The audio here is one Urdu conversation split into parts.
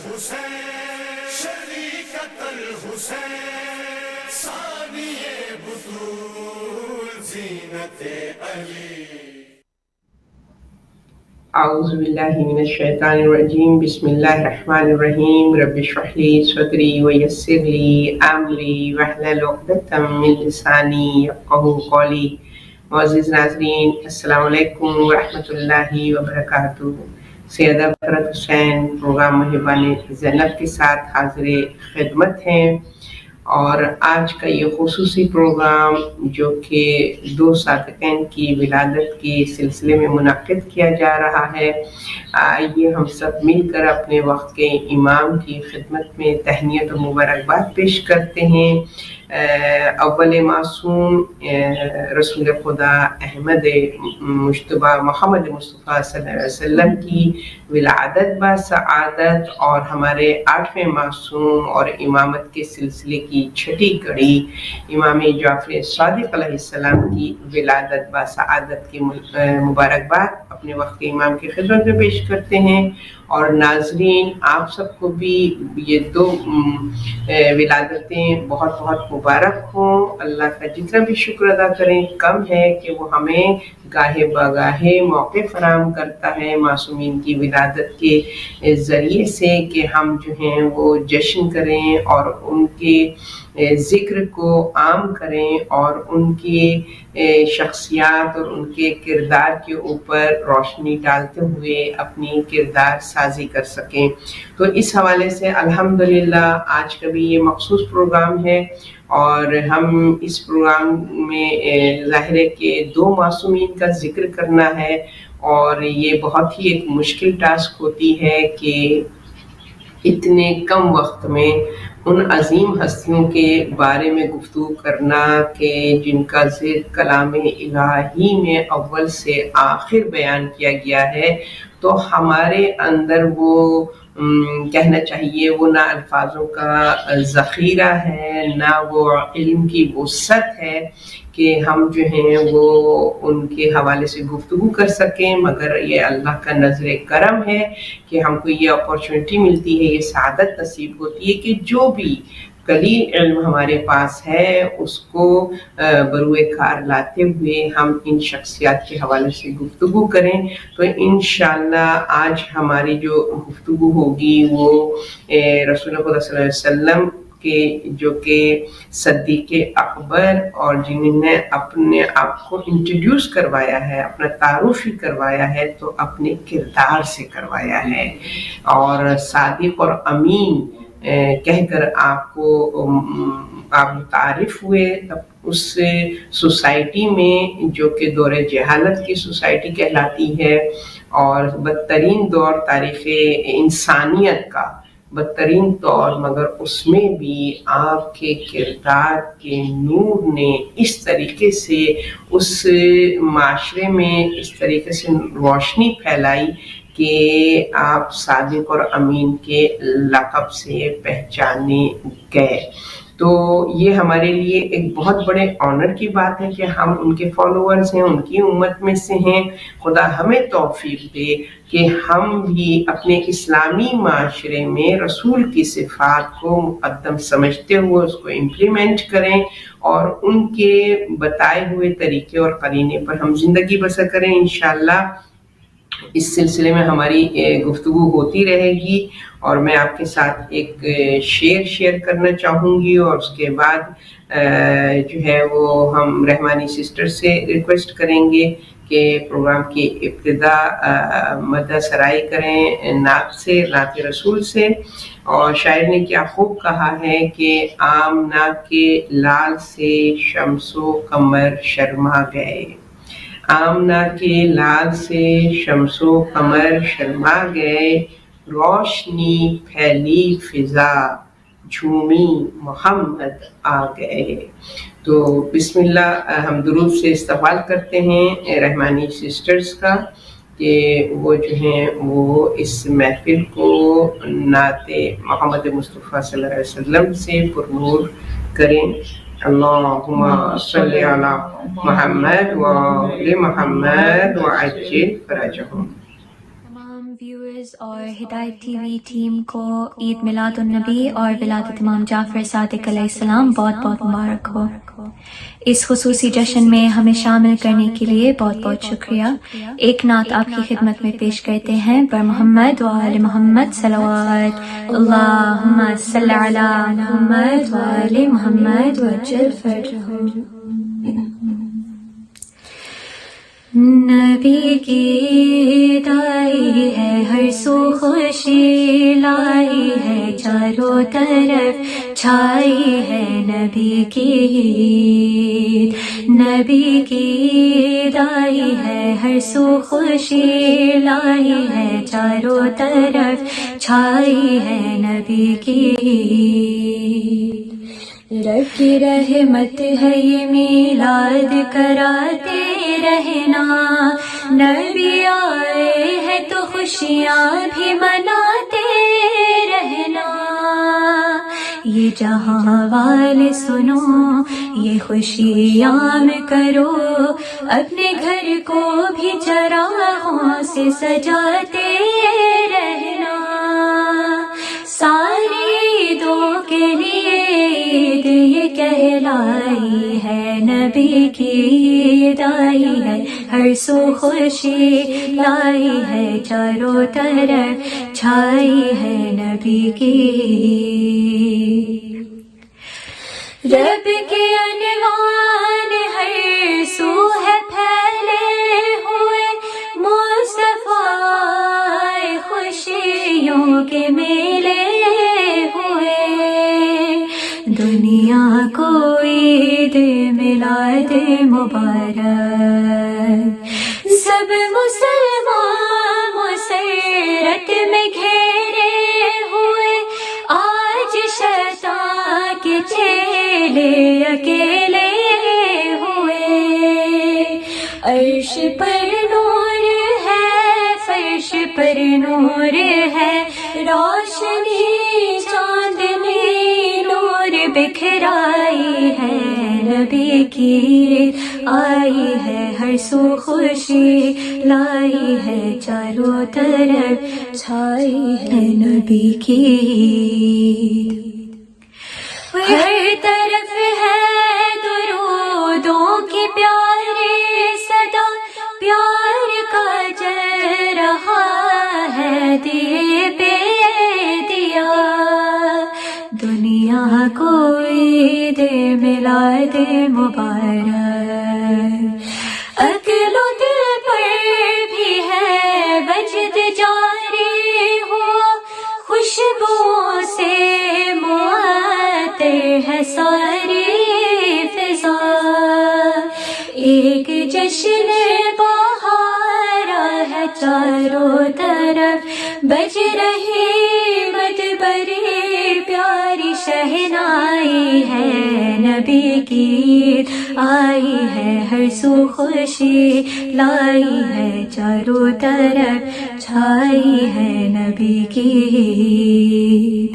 الحسین شریکت الحسین ثانی بطول زینت علی. اعوذ باللہ من الشیطان الرجیم. بسم اللہ الرحمن الرحیم. رب اشرح لی صدری ویسر لی امری واحلل عقدۃ من لسانی یفقہوا قولی. معزز ناظرین، السلام علیکم ورحمۃ اللہ وبرکاتہ. سیدہ فرت حسین پروگرام مہربان زینب کے ساتھ حاضر خدمت ہیں، اور آج کا یہ خصوصی پروگرام جو کہ دو صادقین کی ولادت کے سلسلے میں منعقد کیا جا رہا ہے، آئیے ہم سب مل کر اپنے وقت کے امام کی خدمت میں تہنیت و مبارکباد پیش کرتے ہیں. اول معصوم رسول خدا احمد مجتبی محمد مصطفیٰ صلی اللہ علیہ وسلم کی ولادت با سعادت، اور ہمارے 8ویں معصوم اور امامت کے سلسلے کی چھٹی کڑی امام جعفر صادق علیہ السلام کی ولادت با سعادت کی مبارکباد اپنے وقت کے امام کی خدمت میں پیش کرتے ہیں. اور ناظرین، آپ سب کو بھی یہ دو ولادتیں بہت بہت مبارک ہوں. اللہ کا جتنا بھی شکر ادا کریں کم ہے کہ وہ ہمیں گاہے بگاہے موقع فراہم کرتا ہے معصومین کی ولادت کے ذریعے سے کہ ہم جو ہیں وہ جشن کریں اور ان کے ذکر کو عام کریں اور ان کی شخصیات اور ان کے کردار کے اوپر روشنی ڈالتے ہوئے اپنی کردار سازی کر سکیں. تو اس حوالے سے الحمدللہ آج کا بھی یہ مخصوص پروگرام ہے، اور ہم اس پروگرام میں ظاہر ہے کہ دو معصومین کا ذکر کرنا ہے، اور یہ بہت ہی ایک مشکل ٹاسک ہوتی ہے کہ اتنے کم وقت میں ان عظیم ہستیوں کے بارے میں گفتگو کرنا کہ جن کا ذکر کلام الہی میں اول سے آخر بیان کیا گیا ہے. تو ہمارے اندر وہ کہنا چاہیے وہ نہ الفاظوں کا ذخیرہ ہے، نہ وہ علم کی وسعت ہے کہ ہم جو ہیں وہ ان کے حوالے سے گفتگو کر سکیں. مگر یہ اللہ کا نظر کرم ہے کہ ہم کو یہ اپورچونٹی ملتی ہے، یہ سعادت نصیب ہوتی ہے کہ جو بھی قلیل علم ہمارے پاس ہے اس کو بروئے کار لاتے ہوئے ہم ان شخصیات کے حوالے سے گفتگو کریں. تو انشاءاللہ آج ہماری جو گفتگو ہوگی وہ رسول خدا صلی اللہ علیہ وسلم کے جو کہ صدیق اکبر اور جنہوں نے اپنے آپ کو انٹروڈیوس کروایا ہے، اپنا تعارف ہی کروایا ہے تو اپنے کردار سے کروایا ہے، اور صادق اور امین کہہ کر آپ متعارف ہوئے اس سوسائٹی میں جو کہ دور جہالت کی سوسائٹی کہلاتی ہے، اور بدترین دور تاریخ انسانیت کا بدترین طور، مگر اس میں بھی آپ کے کردار کے نور نے اس طریقے سے اس معاشرے میں اس طریقے سے روشنی پھیلائی کہ آپ صادق اور امین کے لقب سے پہچانے گئے. تو یہ ہمارے لیے ایک بہت بڑے آنر کی بات ہے کہ ہم ان کے فالوورز ہیں، ان کی امت میں سے ہیں. خدا ہمیں توفیق دے کہ ہم بھی اپنے اسلامی معاشرے میں رسول کی صفات کو مقدم سمجھتے ہوئے اس کو امپلیمنٹ کریں، اور ان کے بتائے ہوئے طریقے اور قرینے پر ہم زندگی بسر کریں. انشاءاللہ اس سلسلے میں ہماری گفتگو ہوتی رہے گی، اور میں آپ کے ساتھ ایک شیئر کرنا چاہوں گی، اور اس کے بعد جو ہے وہ ہم رحمانی سسٹر سے ریکویسٹ کریں گے کہ پروگرام کی ابتدا مدح سرائی کریں نعت سے، نعت رسول سے. اور شاعر نے کیا خوب کہا ہے کہ آمنہ کے لال سے شمس و قمر شرما گئے، آمنہ کے لال سے شمس و قمر شرما گئے، روشنی پھیلی فضا جھومی محمد آ گئے. تو بسم اللہ ہم درود سے استقبال کرتے ہیں رحمانی سسٹرز کا کہ وہ جو ہیں وہ اس محفل کو نعت محمد مصطفیٰ صلی اللہ علیہ وسلم سے پرنور کریں. اللہم صلی علی محمد و آل محمد وعجل فرجہم. تمام ویورز اور ہدایت ٹی وی ٹیم کو عید میلاد النبی اور ولادت امام جعفر صادق علیہ السلام بہت بہت مبارک ہو۔ اس خصوصی جشن میں ہمیں شامل کرنے کے لیے بہت بہت شکریہ۔ ایک نعت آپ کی خدمت میں پیش کرتے ہیں بر محمد و آل محمد صلوات اللہم صلی علی محمد و آل محمد وجل فرجہم۔ نبی کی دائی ہے ہر سو خوشی لائی ہے، چاروں طرف چھائی ہے نبی کی عید۔ نبی کی دائی ہے ہر سو خوشی لائی ہے، چاروں طرف چھائی ہے نبی کی عید۔ رب کی رحمت ہے یہ میلاد کراتے رہنا، نبی آئے ہیں تو خوشیاں بھی مناتے رہنا۔ یہ جہاں والے سنو یہ خوشی عام کرو، اپنے گھر کو بھی چراغوں سے سجاتے رہنا۔ ساری عیدوں کے لیے عید یہ کہلائی ہے، نبی کی عید آئی ہے ہر سو خوشی لائی ہے، چاروں طرف چھائی ہے نبی کی عید۔ رب کے عنوان ہر سو ہے پھیلے ہوئے، مصطفیٰ خوشیوں کے میلے ہوئے۔ دنیا کو عید میلاد مبارک، سب مسلمان مسرت میں گھیرے ہوئے، آج شیطان کے چیلے اکیلے ہوئے۔ عرش پر نور ہے، فرش پر نور ہے، روشنی چاندنی نور بکھرائی ہے، نبی کی عید آئی ہے ہر سو خوشی لائی ہے، چاروں طرف چھائی ہے نبی کی عید۔ ہر طرف ہے درودوں کی پیاری صدا، پیار کا جل رہا ہے دیے پہ دیا۔ دنیا کو عید میلاد مبارک، عقل و دل پر بھی ہے وجد جاری ہوا، خوشبو سے معطر ہے ساری فضا۔ ایک جشن بہارا ہے چاروں طرف، بج رہی مدبری پیاری شہنائی ہے، نبی کی عید آئی ہے ہر سو خوشی لائی ہے، چاروں طرف چھائی ہے نبی کی عید۔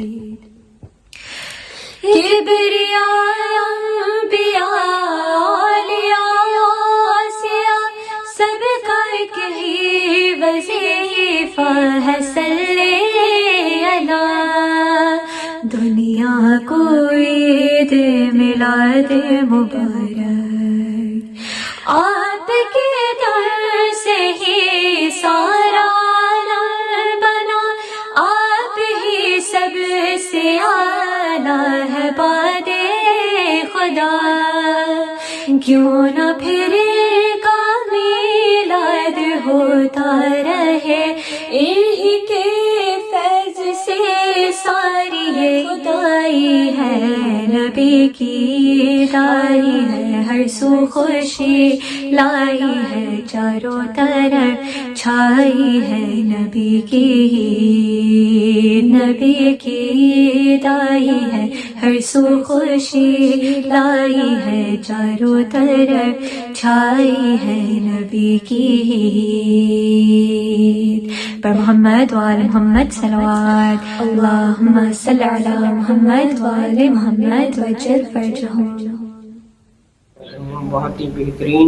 کبریاء انبیاء اولیاء اوصیاء سب کا ایک ہی وظیفہ ہے، صلی اللہ۔ دنیا کو عید میلاد مبارک، آپ کے در سے ہی سارا عالم بنا، آپ ہی سب سے اعلیٰ ہے بعد خدا۔ کیوں نہ پھر کا میلاد ہوتا رہے، انہی کے فیض سے ساری یہ خدائی ہے، نبی کی عید آئی ہے ہر سو خوشی لائی ہے، چاروں طرف چھائی ہے نبی کی عید۔ نبی کی عید آئی ہے ہر سو خوشی لائی ہے، چاروں طرف چھائی ہے نبی کی عید۔ پر محمد و آل محمد صلوات اللہم صلی علی محمد و آل محمد وجل فرجہم۔ بہت ہی بہترین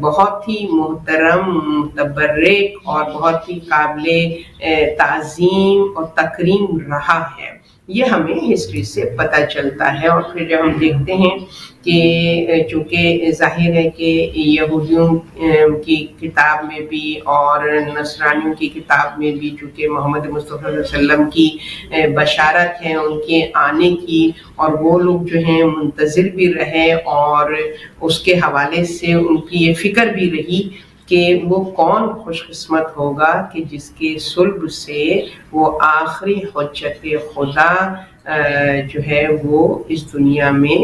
بہت ہی محترم، متبرک اور بہت ہی قابل تعظیم اور تکریم رہا ہے. یہ ہمیں ہسٹری سے پتہ چلتا ہے. اور پھر جب ہم دیکھتے ہیں کہ چونکہ ظاہر ہے کہ یہودیوں کی کتاب میں بھی اور نصرانیوں کی کتاب میں بھی چونکہ محمد مصطفیٰ صلی اللہ علیہ وسلم کی بشارت ہے ان کے آنے کی، اور وہ لوگ جو ہیں منتظر بھی رہے، اور اس کے حوالے سے ان کی یہ فکر بھی رہی کہ وہ کون خوش قسمت ہوگا کہ جس کے صلب سے وہ آخری حجت خدا جو ہے وہ اس دنیا میں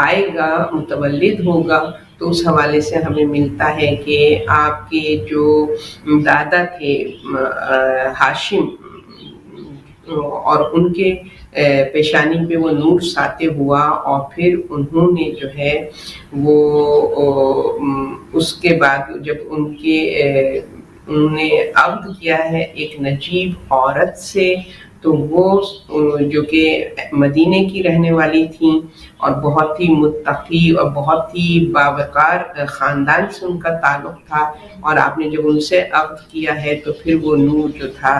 آئے گا، متولد ہوگا. تو اس حوالے سے ہمیں ملتا ہے کہ آپ کے جو دادا تھے ہاشم، اور ان کے پیشانی پہ وہ نور ساطع ہوا، اور پھر انہوں نے جو ہے وہ اس کے بعد جب انہوں نے عقد کیا ہے ایک نجیب عورت سے، تو وہ جو کہ مدینے کی رہنے والی تھیں اور بہت ہی متقی اور بہت ہی باوقار خاندان سے ان کا تعلق تھا، اور آپ نے جب ان سے عقد کیا ہے تو پھر وہ نور جو تھا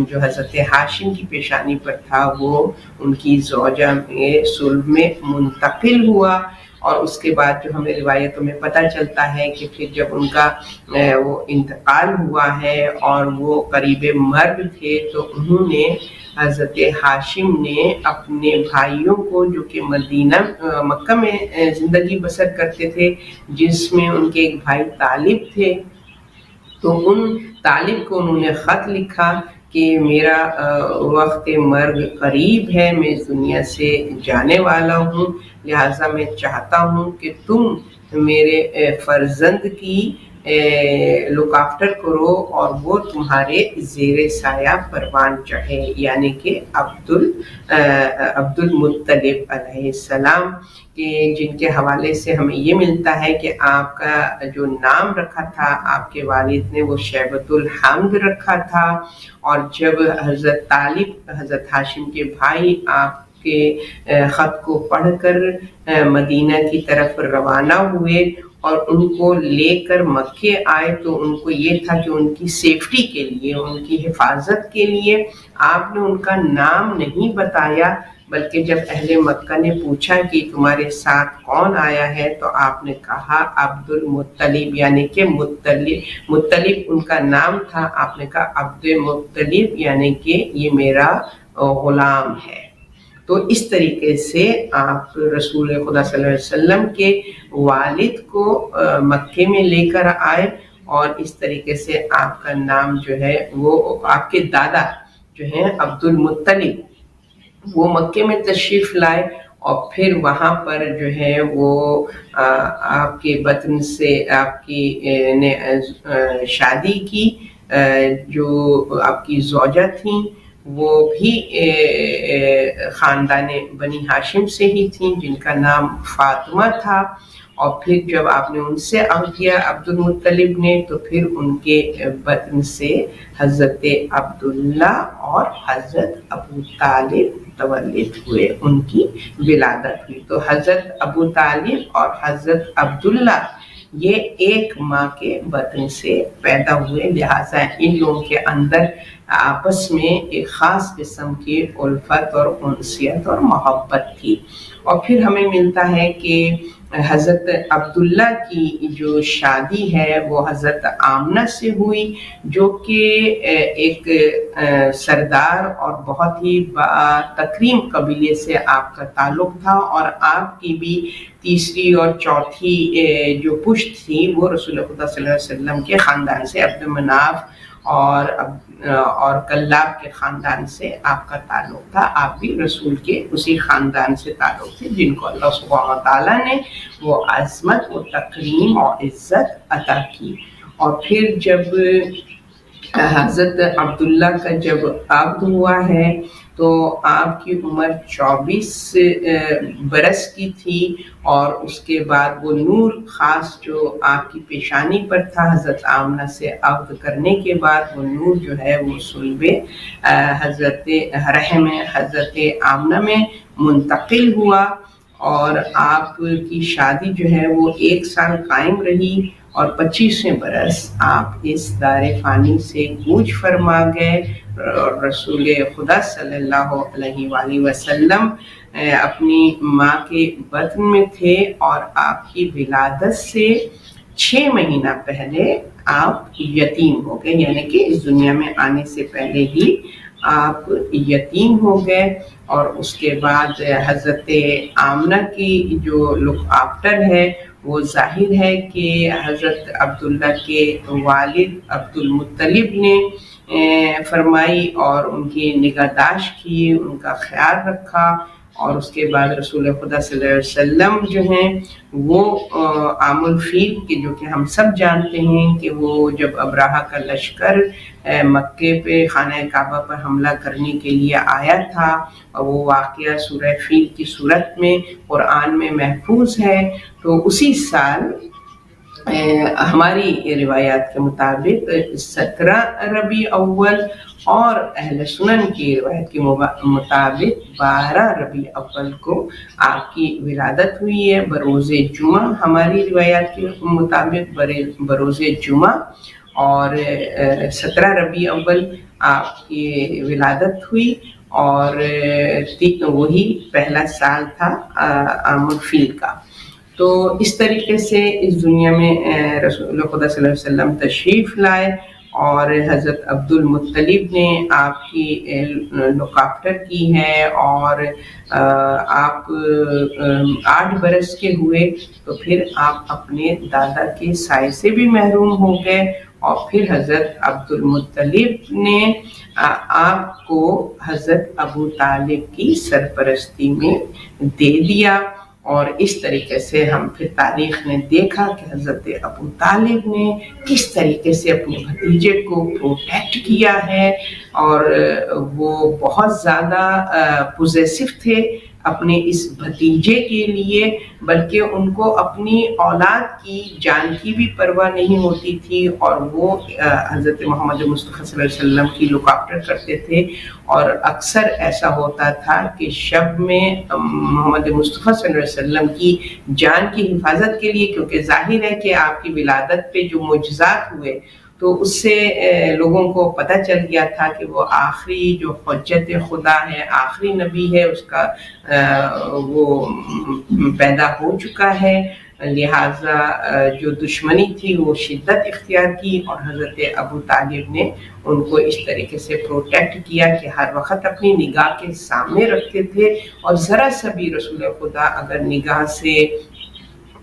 جو حضرت ہاشم کی پیشانی پر تھا وہ ان کی زوجہ میں صلب میں منتقل ہوا. اور اس کے بعد جو ہمیں روایتوں میں پتہ چلتا ہے کہ پھر جب ان کا وہ انتقال ہوا ہے اور وہ قریب مرگ تھے، تو انہوں نے حضرت ہاشم نے اپنے بھائیوں کو جو کہ مکہ میں زندگی بسر کرتے تھے، جس میں ان کے ایک بھائی طالب تھے، تو ان طالب کو انہوں نے خط لکھا کہ میرا وقت مرگ قریب ہے، میں اس دنیا سے جانے والا ہوں، لہٰذا میں چاہتا ہوں کہ تم میرے فرزند کی لک آفٹر کرو اور وہ تمہارے زیر سایہ پروان چڑھے، یعنی کہ عبد المطلب علیہ السلام کہ جن کے حوالے سے ہمیں یہ ملتا ہے کہ آپ کا جو نام رکھا تھا آپ کے والد نے وہ شیبۃ الحمد رکھا تھا. اور جب حضرت طالب حضرت ہاشم کے بھائی آپ کے خط کو پڑھ کر مدینہ کی طرف روانہ ہوئے اور ان کو لے کر مکے آئے، تو ان کو یہ تھا کہ ان کی سیفٹی کے لیے، ان کی حفاظت کے لیے آپ نے ان کا نام نہیں بتایا، بلکہ جب اہل مکہ نے پوچھا کہ تمہارے ساتھ کون آیا ہے تو آپ نے کہا عبد المطلب، یعنی کہ مطلب ان کا نام تھا، آپ نے کہا عبد المطلب یعنی کہ یہ میرا غلام ہے. تو اس طریقے سے آپ رسول خدا صلی اللہ علیہ وسلم کے والد کو مکے میں لے کر آئے، اور اس طریقے سے آپ کا نام جو ہے وہ آپ کے دادا جو ہیں عبد المطلب وہ مکے میں تشریف لائے، اور پھر وہاں پر جو ہے وہ آپ کے بطن سے آپ کی نے شادی کی. جو آپ کی زوجہ تھیں وہ بھی خاندان بنی ہاشم سے ہی تھیں، جن کا نام فاطمہ تھا. اور پھر جب آپ نے ان سے عقد کیا عبد المطلب نے، تو پھر ان کے بطن سے حضرت عبداللہ اور حضرت ابو طالب متولد ہوئے، ان کی ولادت ہوئی. تو حضرت ابو طالب اور حضرت عبداللہ یہ ایک ماں کے بطن سے پیدا ہوئے، لہٰذا ان لوگوں کے اندر آپس میں ایک خاص قسم کی الفت اور انسیت اور محبت تھی. اور پھر ہمیں ملتا ہے کہ حضرت عبداللہ کی جو شادی ہے وہ حضرت آمنہ سے ہوئی، جو کہ ایک سردار اور بہت ہی تکریم قبیلے سے آپ کا تعلق تھا، اور آپ کی بھی تیسری اور چوتھی جو پشت تھی وہ رسول خدا صلی اللہ علیہ وسلم کے خاندان سے، عبد مناف اور کلاب کے خاندان سے آپ کا تعلق تھا. آپ بھی رسول کے اسی خاندان سے تعلق تھے جن کو اللہ سبحانہ وتعالیٰ نے وہ عظمت و تکریم اور عزت عطا کی. اور پھر جب حضرت عبداللہ کا جب عقد ہوا ہے تو آپ کی عمر 24 برس کی تھی، اور اس کے بعد وہ نور خاص جو آپ کی پیشانی پر تھا حضرت آمنہ سے عقد کرنے کے بعد، وہ نور جو ہے وہ صلب حضرت رحم حضرت آمنہ میں منتقل ہوا. اور آپ کی شادی جو ہے وہ 1 سال قائم رہی اور 25ویں برس آپ اس دار فانی سے کوچ فرما گئے اور رسول خدا صلی اللہ علیہ وآلہ وسلم اپنی ماں کے بطن میں تھے اور آپ کی ولادت سے 6 مہینہ پہلے آپ یتیم ہو گئے، یعنی کہ اس دنیا میں آنے سے پہلے ہی آپ یتیم ہو گئے۔ اور اس کے بعد حضرت آمنہ کی جو لک آفٹر ہے وہ ظاہر ہے کہ حضرت عبداللہ کے والد عبد المطلب نے فرمائی اور ان کی نگہداشت کی، ان کا خیال رکھا، اور اس کے بعد رسول خدا صلی اللہ علیہ وسلم جو ہیں وہ عام الفیل کے، جو کہ ہم سب جانتے ہیں کہ وہ جب ابراہہ کا لشکر مکے پہ خانہ کعبہ پر حملہ کرنے کے لیے آیا تھا، اور وہ واقعہ سورہ فیل کی صورت میں قرآن میں محفوظ ہے، تو اسی سال ہماری روایات کے مطابق 17 ربیع اول اور اہل سنن کی روایت کے مطابق 12 ربیع اول کو آپ کی ولادت ہوئی ہے بروز جمعہ، ہماری روایات کے مطابق بروز جمعہ، اور 17 ربیع اول آپ کی ولادت ہوئی، اور وہی پہلا سال تھا عام الفیل کا۔ تو اس طریقے سے اس دنیا میں رسول خدا صلی اللہ علیہ وسلم تشریف لائے، اور حضرت عبد المطلب نے آپ کی لک آفٹر کی ہے، اور آپ 8 برس کے ہوئے تو پھر آپ اپنے دادا کے سائے سے بھی محروم ہو گئے، اور پھر حضرت عبد المطلب نے آپ کو حضرت ابو طالب کی سرپرستی میں دے دیا، اور اس طریقے سے ہم پھر تاریخ نے دیکھا کہ حضرت ابو طالب نے کس طریقے سے اپنے بھتیجے کو پروٹیکٹ کیا ہے، اور وہ بہت زیادہ پوزیسو تھے اپنے اس بھتیجے کے لیے، بلکہ ان کو اپنی اولاد کی جان کی بھی پرواہ نہیں ہوتی تھی، اور وہ حضرت محمد مصطفیٰ صلی اللہ علیہ وسلم کی لک آفٹر کرتے تھے، اور اکثر ایسا ہوتا تھا کہ شب میں محمد مصطفیٰ صلی اللہ علیہ وسلم کی جان کی حفاظت کے لیے، کیونکہ ظاہر ہے کہ آپ کی ولادت پہ جو معجزات ہوئے تو اس سے لوگوں کو پتہ چل گیا تھا کہ وہ آخری جو حجت خدا ہے، آخری نبی ہے، اس کا وہ پیدا ہو چکا ہے، لہٰذا جو دشمنی تھی وہ شدت اختیار کی، اور حضرت ابو طالب نے ان کو اس طریقے سے پروٹیکٹ کیا کہ ہر وقت اپنی نگاہ کے سامنے رکھتے تھے، اور ذرا سا بھی رسول خدا اگر نگاہ سے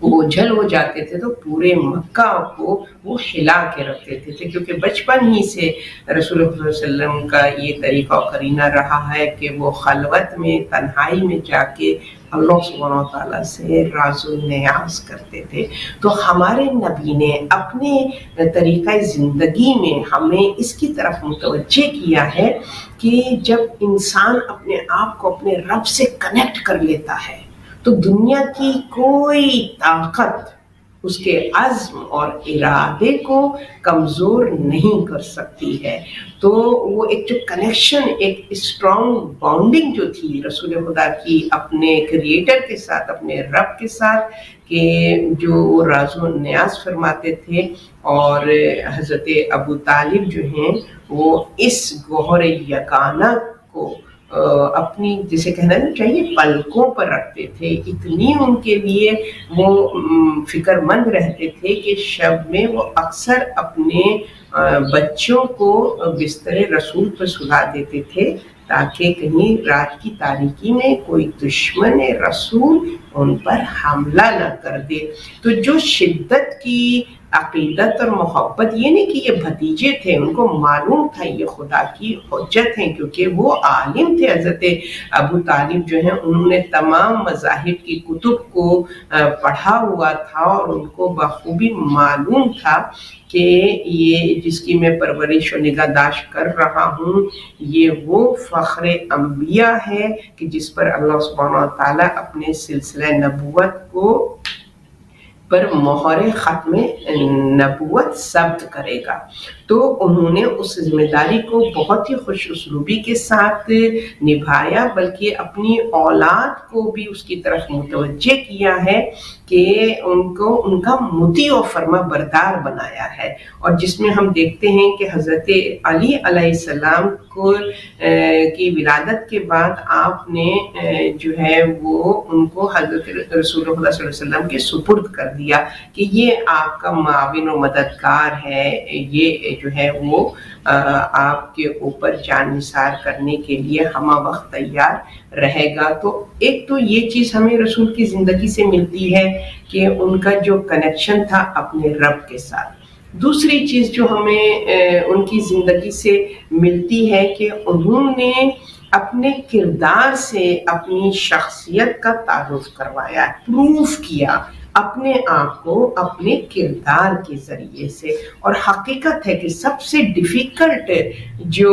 اوجھل ہو جاتے تھے تو پورے مکہ کو وہ ہلا کے رکھتے تھے، کیونکہ بچپن ہی سے رسول اللہ صلی اللہ علیہ وسلم کا یہ طریقہ و قرینہ رہا ہے کہ وہ خلوت میں، تنہائی میں جا کے اللہ سبحانہ و تعالیٰ سے راز و نیاز کرتے تھے۔ تو ہمارے نبی نے اپنے طریقہ زندگی میں ہمیں اس کی طرف متوجہ کیا ہے کہ جب انسان اپنے آپ کو اپنے رب سے کنیکٹ کر لیتا ہے تو دنیا کی کوئی طاقت اس کے عزم اور ارادے کو کمزور نہیں کر سکتی ہے۔ تو وہ ایک جو کنیکشن، ایک اسٹرانگ باؤنڈنگ جو تھی رسول خدا کی اپنے کریٹر کے ساتھ، اپنے رب کے ساتھ، کہ جو راز و نیاز فرماتے تھے، اور حضرت ابو طالب جو ہیں وہ اس گوہر یگانہ کو اپنی جسے کہنا چاہیے پلکوں پر رکھتے تھے، اتنی ان کے لیے وہ فکر مند رہتے تھے کہ شب میں وہ اکثر اپنے بچوں کو بستر رسول پر سلا دیتے تھے تاکہ کہیں رات کی تاریکی میں کوئی دشمن رسول ان پر حملہ نہ کر دے۔ تو جو شدت کی عقیدت اور محبت، یہ نہیں کہ یہ بھتیجے تھے، ان کو معلوم تھا یہ خدا کی حجت ہیں، کیونکہ وہ عالم تھے۔ حضرت ابو طالب جو ہیں انہوں نے تمام مذاہب کی کتب کو پڑھا ہوا تھا، اور ان کو بخوبی معلوم تھا کہ یہ جس کی میں پرورش و نگہداشت کر رہا ہوں یہ وہ فخر انبیاء ہے کہ جس پر اللہ سبحانہ و تعالیٰ اپنے سلسلہ نبوت کو پر مہر ختم نبوت ثبت کرے گا۔ تو انہوں نے اس ذمہ داری کو بہت ہی خوش اسلوبی کے ساتھ نبھایا، بلکہ اپنی اولاد کو بھی اس کی طرف متوجہ کیا ہے کہ ان کا مطیع و فرما بردار بنایا ہے، اور جس میں ہم دیکھتے ہیں کہ حضرت علی علیہ السلام کی ولادت کے بعد آپ نے جو ہے وہ ان کو حضرت رسول اللہ صلی اللہ علیہ وسلم کے سپرد کر دیا کہ یہ آپ کا معاون و مددگار ہے، یہ جو ہے وہ آپ کے اوپر جان نثار کرنے کے لیے ہمہ وقت تیار رہے گا۔ تو ایک تو یہ چیز ہمیں رسول کی زندگی سے ملتی ہے کہ ان کا جو کنیکشن تھا اپنے رب کے ساتھ۔ دوسری چیز جو ہمیں ان کی زندگی سے ملتی ہے کہ انہوں نے اپنے کردار سے اپنی شخصیت کا تعارف کروایا، پروف کیا اپنے آپ کو اپنے کردار کے ذریعے سے۔ اور حقیقت ہے کہ سب سے ڈیفیکلٹ جو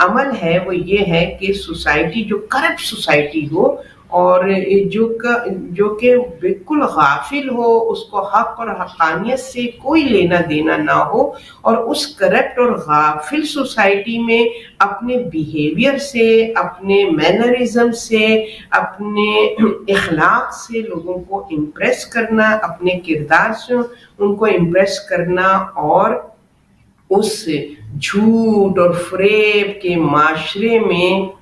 عمل ہے وہ یہ ہے کہ سوسائٹی جو کرپٹ سوسائٹی ہو اور جو کہ بالکل غافل ہو، اس کو حق اور حقانیت سے کوئی لینا دینا نہ ہو، اور اس کرپٹ اور غافل سوسائٹی میں اپنے بیہیویئر سے، اپنے مینرزم سے، اپنے اخلاق سے لوگوں کو امپریس کرنا، اپنے کردار سے ان کو امپریس کرنا، اور اس جھوٹ اور فریب کے معاشرے میں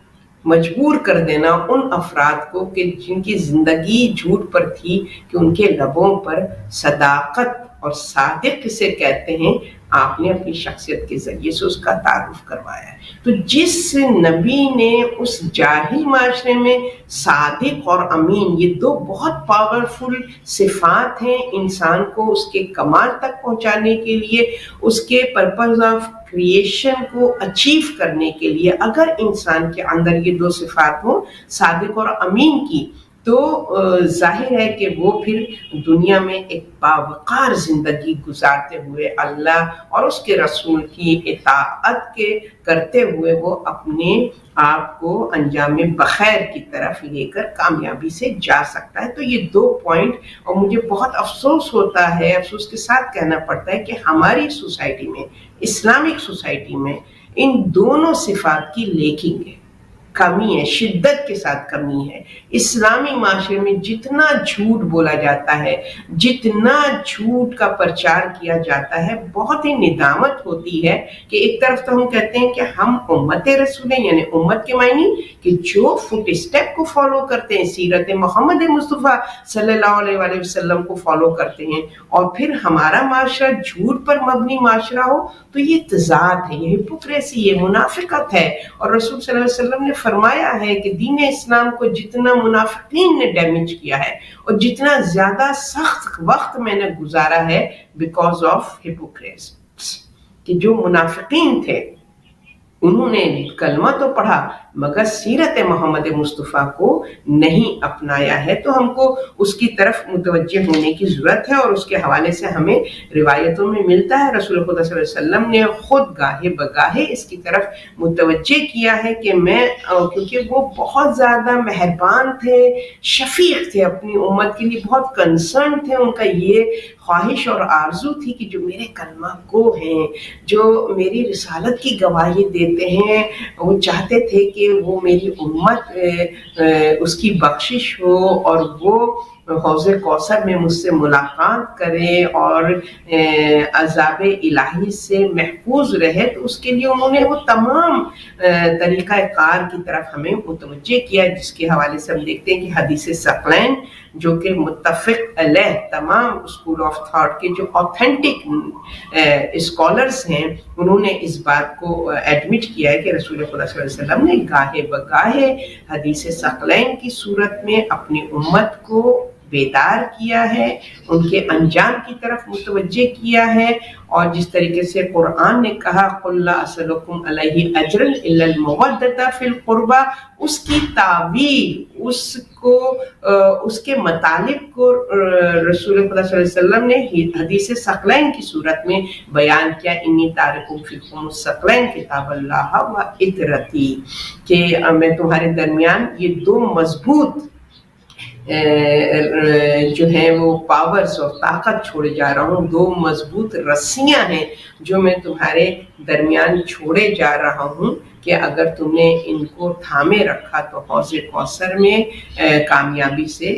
مجبور کر دینا ان افراد کو کہ جن کی زندگی جھوٹ پر تھی، کہ ان کے لبوں پر صداقت اور صادق کسے کہتے ہیں آپ نے اپنی شخصیت کے ذریعے سے اس کا تعارف کروایا ہے۔ تو جس نبی نے اس جاہل معاشرے میں صادق اور امین، یہ دو بہت پاورفل صفات ہیں انسان کو اس کے کمال تک پہنچانے کے لیے، اس کے پرپز آف کریشن کو اچیو کرنے کے لیے، اگر انسان کے اندر یہ دو صفات ہوں صادق اور امین کی، تو ظاہر ہے کہ وہ پھر دنیا میں ایک باوقار زندگی گزارتے ہوئے اللہ اور اس کے رسول کی اطاعت کے کرتے ہوئے وہ اپنے آپ کو انجام بخیر کی طرف لے کر کامیابی سے جا سکتا ہے۔ تو یہ دو پوائنٹ، اور مجھے بہت افسوس ہوتا ہے، افسوس کے ساتھ کہنا پڑتا ہے کہ ہماری سوسائٹی میں، اسلامک سوسائٹی میں، ان دونوں صفات کی لیکنگ ہے، کمی ہے، شدت کے ساتھ کمی ہے۔ اسلامی معاشرے میں جتنا جھوٹ بولا جاتا ہے، جتنا جھوٹ کا پرچار کیا جاتا ہے، بہت ہی ندامت ہوتی ہے کہ ایک طرف تو ہم کہتے ہیں کہ ہم امت رسول ہیں، یعنی امت کے معنی کہ جو فٹ اسٹیپ کو فالو کرتے ہیں، سیرت محمد مصطفیٰ صلی اللہ علیہ وآلہ وسلم کو فالو کرتے ہیں، اور پھر ہمارا معاشرہ جھوٹ پر مبنی معاشرہ ہو، تو یہ تضاد ہے، یہ ہپوکریسی، یہ منافقت ہے۔ اور رسول صلی اللہ علیہ وسلم نے فرمایا ہے کہ دین اسلام کو جتنا منافقین نے ڈیمیج کیا ہے اور جتنا زیادہ سخت وقت میں نے گزارا ہے بیکاز آف ہپوکریسی، کہ جو منافقین تھے انہوں نے کلمہ تو پڑھا مگر سیرت محمد مصطفیٰ کو نہیں اپنایا ہے۔ تو ہم کو اس کی طرف متوجہ ہونے کی ضرورت ہے، اور اس کے حوالے سے ہمیں روایتوں میں ملتا ہے رسول خدا صلی اللہ علیہ وسلم نے خود گاہے بگاہے اس کی طرف متوجہ کیا ہے کہ کیونکہ وہ بہت زیادہ مہربان تھے، شفیق تھے، اپنی امت کے لیے بہت کنسرن تھے، ان کا یہ خواہش اور آرزو تھی کہ جو میرے کلمہ گو ہیں، جو میری رسالت کی گواہی دیتے ہیں، وہ چاہتے تھے کہ وہ میری امت اس کی بخشش ہو اور وہ حوض کوثر میں مجھ سے ملاقات کرے اور عذاب الہی سے محفوظ رہے۔ تو اس کے لیے انہوں نے وہ تمام طریقہ کار کی طرف ہمیں متوجہ کیا، جس کے حوالے سے ہم دیکھتے ہیں کہ حدیث ثقلین جو کہ متفق علیہ تمام اسکول آف تھاٹ کے جو آتھینٹک اسکالرز ہیں، انہوں نے اس بات کو ایڈمٹ کیا ہے کہ رسول خدا صلی اللہ علیہ وسلم نے گاہے بگاہے حدیث ثقلین کی صورت میں اپنی امت کو بیدار کیا ہے، ان کے انجام کی طرف متوجہ کیا ہے، اور جس طریقے سے قرآن نے کہا قُلْ لَا أَسْأَلُكُمْ عَلَيْهِ أَجْرًا إِلَّا الْمَوَدَّةَ فِي الْقُرْبَى، اس کی تعویل، اس کے مطالب کو رسول خدا صلی اللہ علیہ وسلم نے حدیث ثقلین کی صورت میں بیان کیا، انی تارکم فیکم الثقلین کتاب اللہ و عطرتی، کہ میں تمہارے درمیان یہ دو مضبوط جو ہیں وہ پاورز اور طاقت چھوڑے جا رہا ہوں، 2 مضبوط رسیاں ہیں جو میں تمہارے درمیان چھوڑے جا رہا ہوں کہ اگر تم نے ان کو تھامے رکھا تو حوض کوثر میں کامیابی سے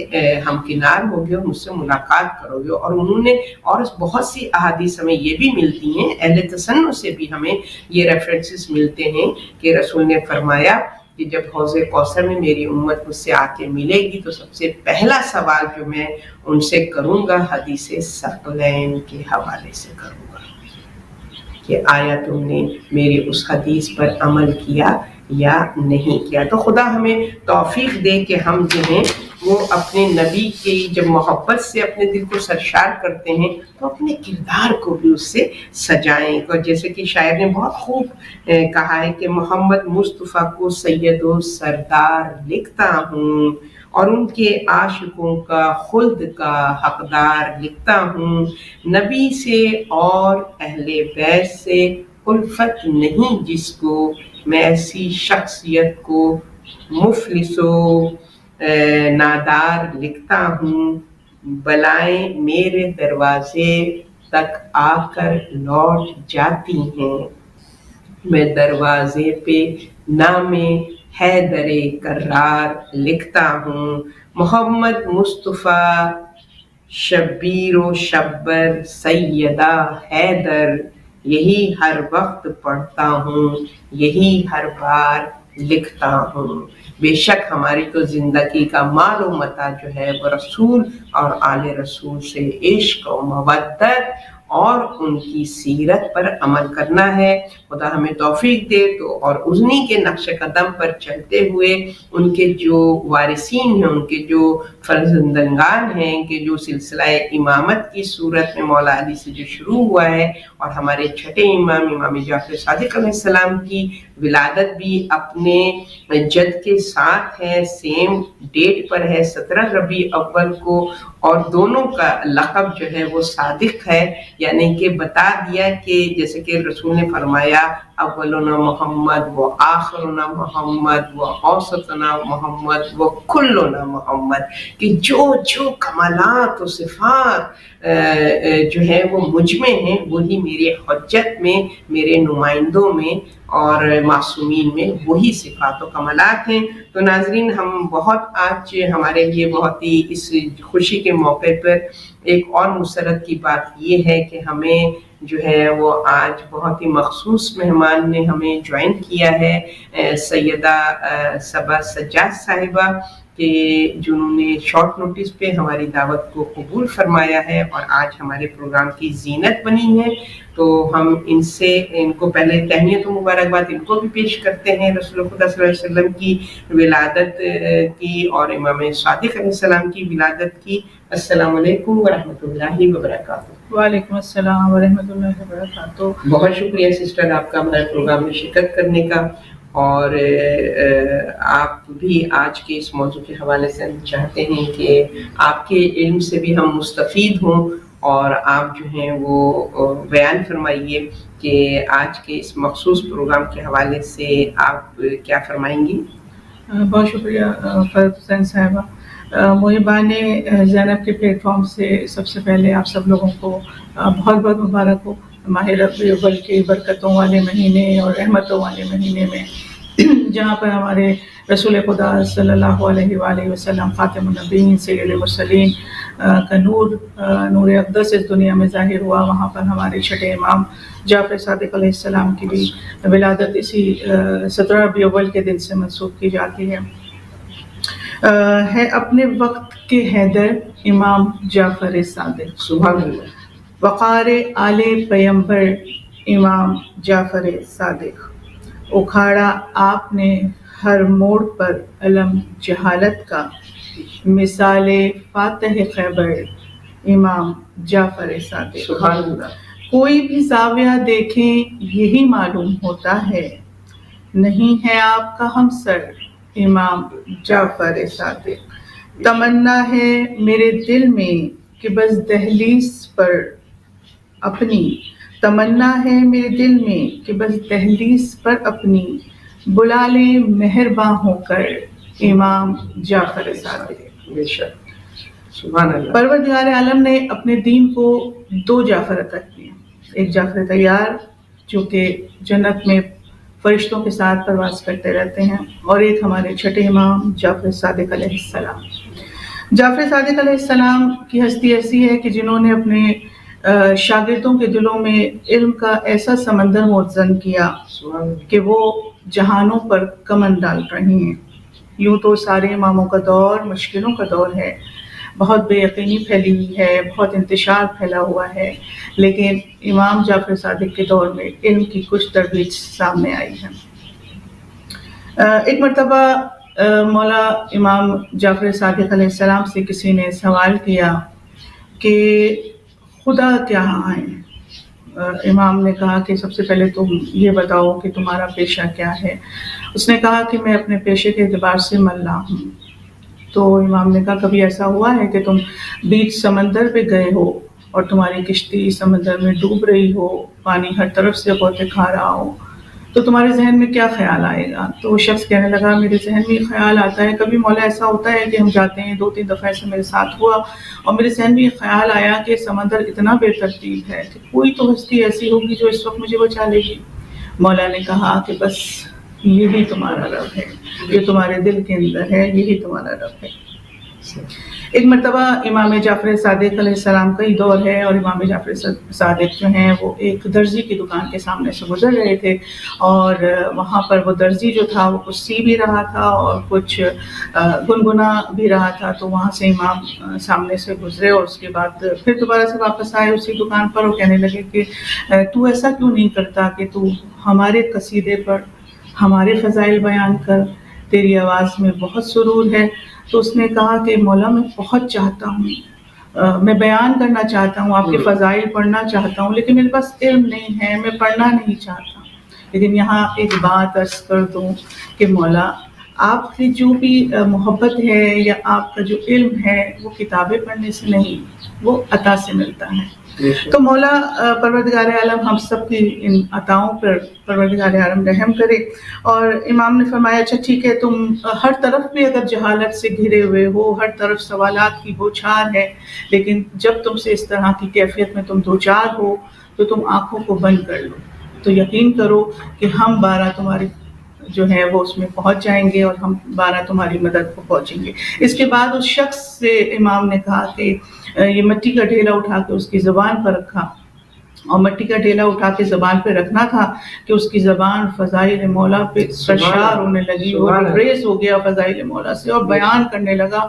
ہمکنار ہوگے اور مجھ سے ملاقات کرو گے۔ اور انہوں نے اور بہت سی احادیث ہمیں یہ بھی ملتی ہیں، اہل تسنن سے بھی ہمیں یہ ریفرنسز ملتے ہیں کہ رسول نے فرمایا کہ جب حوض کوثر میں میری امت مجھ سے آ کے ملے گی تو سب سے پہلا سوال جو میں ان سے کروں گا حدیث ثقلین کے حوالے سے کروں گا کہ آیا تم نے میری اس حدیث پر عمل کیا یا نہیں کیا۔ تو خدا ہمیں توفیق دے کہ ہم جو ہیں وہ اپنے نبی کی جب محبت سے اپنے دل کو سرشار کرتے ہیں تو اپنے کردار کو بھی اس سے سجائیں۔ اور جیسے کہ شاعر نے بہت خوب کہا ہے کہ محمد مصطفیٰ کو سید و سردار لکھتا ہوں اور ان کے عاشقوں کا خلد کا حقدار لکھتا ہوں، نبی سے اور اہل بیت سے الفت نہیں جس کو، میں ایسی شخصیت کو مفلس و نادار لکھتا ہوں، بلائیں میرے دروازے تک آ کر لوٹ جاتی ہیں، میں دروازے پہ نام حیدر کرار لکھتا ہوں، محمد مصطفیٰ شبیر و شبر سیدہ حیدر، یہی ہر وقت پڑھتا ہوں، یہی ہر بار لکھتا ہوں۔ بے شک ہماری تو زندگی کا مال و متاع جو ہے وہ رسول اور آل رسول سے عشق و مودت اور ان کی سیرت پر عمل کرنا ہے۔ خدا ہمیں توفیق دے تو، اور انہی کے نقش قدم پر چلتے ہوئے ان کے جو وارثین ہیں، ان کے جو فرزندگان ہیں، کہ جو سلسلہ امامت کی صورت میں مولا علی سے جو شروع ہوا ہے اور ہمارے چھٹے امام جعفر صادق علیہ السلام کی ولادت بھی اپنے جد کے ساتھ ہے، سیم ڈیٹ پر ہے 17 ربیع اول کو، اور دونوں کا لقب جو ہے وہ صادق ہے، یعنی کہ بتا دیا کہ جیسے کہ رسول نے فرمایا اولنا محمد و آخرنا محمد و اوسطنا محمد و کلنا محمد، کہ جو کمالات و صفات جو ہے وہ مجھ میں ہیں وہی میرے حجت میں، میرے نمائندوں میں اور معصومین میں وہی صفات و کمالات ہیں۔ تو ناظرین، ہم بہت آج ہمارے لیے بہت ہی اس خوشی کے موقع پر ایک اور مسرت کی بات یہ ہے کہ ہمیں جو ہے وہ آج بہت ہی مخصوص مہمان نے ہمیں جوائن کیا ہے، سیدہ صبا سجاد صاحبہ، کہ جنہوں نے شارٹ نوٹس پہ ہماری دعوت کو قبول فرمایا ہے اور آج ہمارے پروگرام کی زینت بنی ہے۔ تو ہم ان کو پہلے تہنیت و مبارکباد ان کو بھی پیش کرتے ہیں رسول خدا صلی اللہ علیہ وسلم کی ولادت کی اور امام صادق علیہ السلام کی ولادت کی۔ السلام علیکم ورحمۃ اللہ وبرکاتہ۔ وعلیکم السلام ورحمۃ اللہ وبرکاتہ۔ بہت شکریہ سسٹر آپ کا ہمارے پروگرام میں شرکت کرنے کا، اور آپ بھی آج کے اس موضوع کے حوالے سے ہم چاہتے ہیں کہ آپ کے علم سے بھی ہم مستفید ہوں، اور آپ جو ہیں وہ بیان فرمائیے کہ آج کے اس مخصوص پروگرام کے حوالے سے آپ کیا فرمائیں گی؟ بہت شکریہ فرد حسین صاحبہ۔ محبان زینب کے پلیٹ فارم سے سب سے پہلے آپ سب لوگوں کو بہت بہت مبارک ہو ماہ ربیع الاول کے برکتوں والے مہینے اور رحمتوں والے مہینے میں، جہاں پر ہمارے رسول خدا صلی اللہ علیہ وآلہ وسلم خاتم النبیین سید المرسلین کا نور اقدس اس دنیا میں ظاہر ہوا۔ وہاں پر ہمارے چھٹے امام جعفر صادق علیہ السلام کی بھی ولادت اسی 17 ربیع الاول کے دن سے منسوب کی جاتی ہے اپنے وقت کے حیدر امام جعفر صادق، سبحان اللہ، وقار آل پیمبر امام جعفر صادق، اکھاڑا آپ نے ہر موڑ پر علم جہالت کا، مثال فاتح خیبر امام جعفر صادق۔ سبحان اللہ۔ کوئی بھی زاویہ دیکھیں یہی معلوم ہوتا ہے، نہیں ہے آپ کا ہمسر امام جعفر صادق۔ تمنا ہے میرے دل میں کہ بس دہلیز پر اپنی، تمنا ہے میرے دل میں کہ بس دہلیز پر اپنی، بلا لیں مہرباں ہو کر امام جعفر صادق۔ بے شک سبحان اللہ. پروردگار عالم نے اپنے دین کو 2 جعفر عطا کیے. ایک جعفر طیار جو کہ جنت میں فرشتوں کے ساتھ پرواز کرتے رہتے ہیں، اور ایک ہمارے چھٹے امام جعفر صادق علیہ السلام. جعفر صادق علیہ السلام کی ہستی ایسی ہے کہ جنہوں نے اپنے شاگردوں کے دلوں میں علم کا ایسا سمندر موزن کیا کہ وہ جہانوں پر کمن ڈال رہی ہیں. یوں تو سارے اماموں کا دور مشکلوں کا دور ہے، بہت بے یقینی پھیلی ہوئی ہے، بہت انتشار پھیلا ہوا ہے، لیکن امام جعفر صادق کے دور میں علم کی کچھ ترویج سامنے آئی ہے. ایک مرتبہ مولا امام جعفر صادق علیہ السلام سے کسی نے سوال کیا کہ خدا کہاں ہے؟ امام نے کہا کہ سب سے پہلے تم یہ بتاؤ کہ تمہارا پیشہ کیا ہے. اس نے کہا کہ میں اپنے پیشے کے اعتبار سے ملا ہوں. تو امام نے کہا کبھی ایسا ہوا ہے کہ تم بیچ سمندر پہ گئے ہو اور تمہاری کشتی سمندر میں ڈوب رہی ہو، پانی ہر طرف سے غوطے کھا رہا ہو، تو تمہارے ذہن میں کیا خیال آئے گا؟ تو وہ شخص کہنے لگا میرے ذہن میں یہ خیال آتا ہے، کبھی مولا ایسا ہوتا ہے کہ ہم جاتے ہیں، 2-3 دفعہ ایسا میرے ساتھ ہوا اور میرے ذہن میں یہ خیال آیا کہ سمندر اتنا بے ترتیب ہے کہ کوئی تو ہستی ایسی ہوگی جو اس وقت مجھے بچا لے گی. مولا نے کہا کہ بس یہی تمہارا رب ہے، یہ تمہارے دل کے اندر ہے، یہی تمہارا رب ہے. ایک مرتبہ امام جعفر صادق علیہ السلام کا ہی دور ہے، اور امام جعفر صادق جو ہیں وہ ایک درزی کی دکان کے سامنے سے گزر رہے تھے، اور وہاں پر وہ درزی جو تھا وہ کچھ سی بھی رہا تھا اور کچھ گنگنا بھی رہا تھا. تو وہاں سے امام سامنے سے گزرے اور اس کے بعد پھر دوبارہ سے واپس آئے اسی دکان پر، اور کہنے لگے کہ تو ایسا کیوں نہیں کرتا کہ تو ہمارے قصیدے پر ہمارے فضائل بیان کر، تیری آواز میں بہت سرور ہے. تو اس نے کہا کہ مولا میں بہت چاہتا ہوں، میں بیان کرنا چاہتا ہوں، آپ کے فضائل پڑھنا چاہتا ہوں، لیکن میرے پاس علم نہیں ہے، میں پڑھنا نہیں چاہتا. لیکن یہاں ایک بات عرض کر دوں کہ مولا آپ کی جو بھی محبت ہے یا آپ کا جو علم ہے وہ کتابیں پڑھنے سے نہیں، وہ عطا سے ملتا ہے. تو مولا پروردگار عالم ہم سب کی ان عطاؤں پر پروردگار عالم رحم کرے. اور امام نے فرمایا اچھا ٹھیک ہے، تم ہر طرف بھی اگر جہالت سے گھرے ہوئے ہو، ہر طرف سوالات کی بوچھار ہے، لیکن جب تم سے اس طرح کی کیفیت میں تم دوچار ہو تو تم آنکھوں کو بند کر لو، تو یقین کرو کہ ہم 12 تمہاری جو ہے وہ اس میں پہنچ جائیں گے، اور ہم 12 تمہاری مدد کو پہنچیں گے. اس کے بعد اس شخص سے امام نے کہا کہ یہ مٹی کا ڈھیلا اٹھا کے اس کی زبان پر رکھا، اور مٹی کا ڈھیلا اٹھا کے زبان پہ رکھنا تھا کہ اس کی زبان فضائل مولا پہ سرشار ہونے لگی، وہ ریز ہو گیا فضائل مولا سے اور بیان کرنے لگا.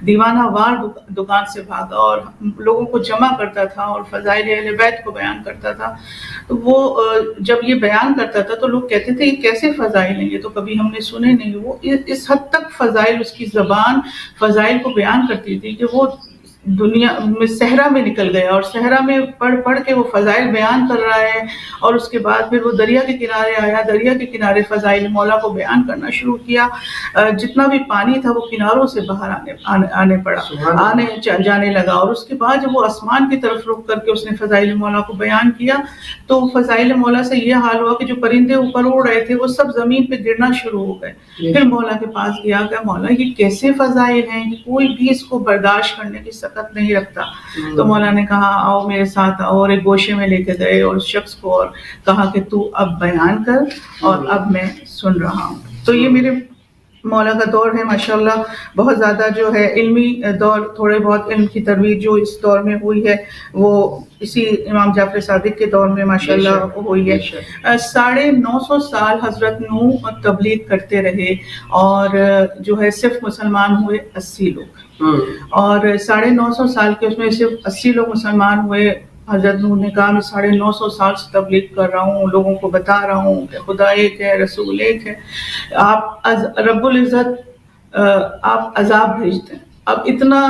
دیوانہ وار دکان سے بھاگا اور لوگوں کو جمع کرتا تھا اور فضائل اہل بیت کو بیان کرتا تھا. تو وہ جب یہ بیان کرتا تھا تو لوگ کہتے تھے یہ کیسے فضائل ہیں، یہ تو کبھی ہم نے سنے نہیں. وہ اس حد تک فضائل، اس کی زبان فضائل کو بیان کرتی تھی کہ وہ دنیا میں صحرا میں نکل گیا، اور صحرا میں پڑھ کے وہ فضائل بیان کر رہا ہے. اور اس کے بعد پھر وہ دریا کے کنارے آیا، دریا کے کنارے فضائل مولا کو بیان کرنا شروع کیا. جتنا بھی پانی تھا وہ کناروں سے باہر آنے پڑا، آنے جانے لگا. اور اس کے بعد جب وہ آسمان کی طرف رخ کر کے اس نے فضائل مولا کو بیان کیا تو فضائل مولا سے یہ حال ہوا کہ جو پرندے اوپر اڑ رہے تھے وہ سب زمین پہ گرنا شروع ہو گئے. پھر مولا کے پاس گیا کہ مولا یہ کیسے فضائل ہیں کہ کوئی بھی اس کو برداشت کرنے کی طاقت نہیں رکھتا. تو مولا نے کہا آؤ میرے ساتھ آؤ، اور ایک گوشے میں لے کے گئے اور اس شخص کو اور کہا کہ تو اب بیان کر اور اب میں سن رہا ہوں. تو یہ میرے مولا کا دور ہے ماشاءاللہ، بہت زیادہ جو ہے علمی دور، تھوڑے بہت علم کی ترویج جو اس دور میں ہوئی ہے وہ اسی امام جعفر صادق کے دور میں ماشاءاللہ ہوئی ہے. 950 سال حضرت نوح تبلیغ کرتے رہے، اور جو ہے صرف مسلمان ہوئے 80 لوگ، اور 950 سال کے اس میں صرف 80 لوگ مسلمان ہوئے. حضرت نوح نے کہا میں 950 سال سے تبلیغ کر رہا ہوں، لوگوں کو بتا رہا ہوں کہ خدا ایک ہے، رسول ایک ہے، آپ رب العزت آپ عذاب بھیج دیں. اب اتنا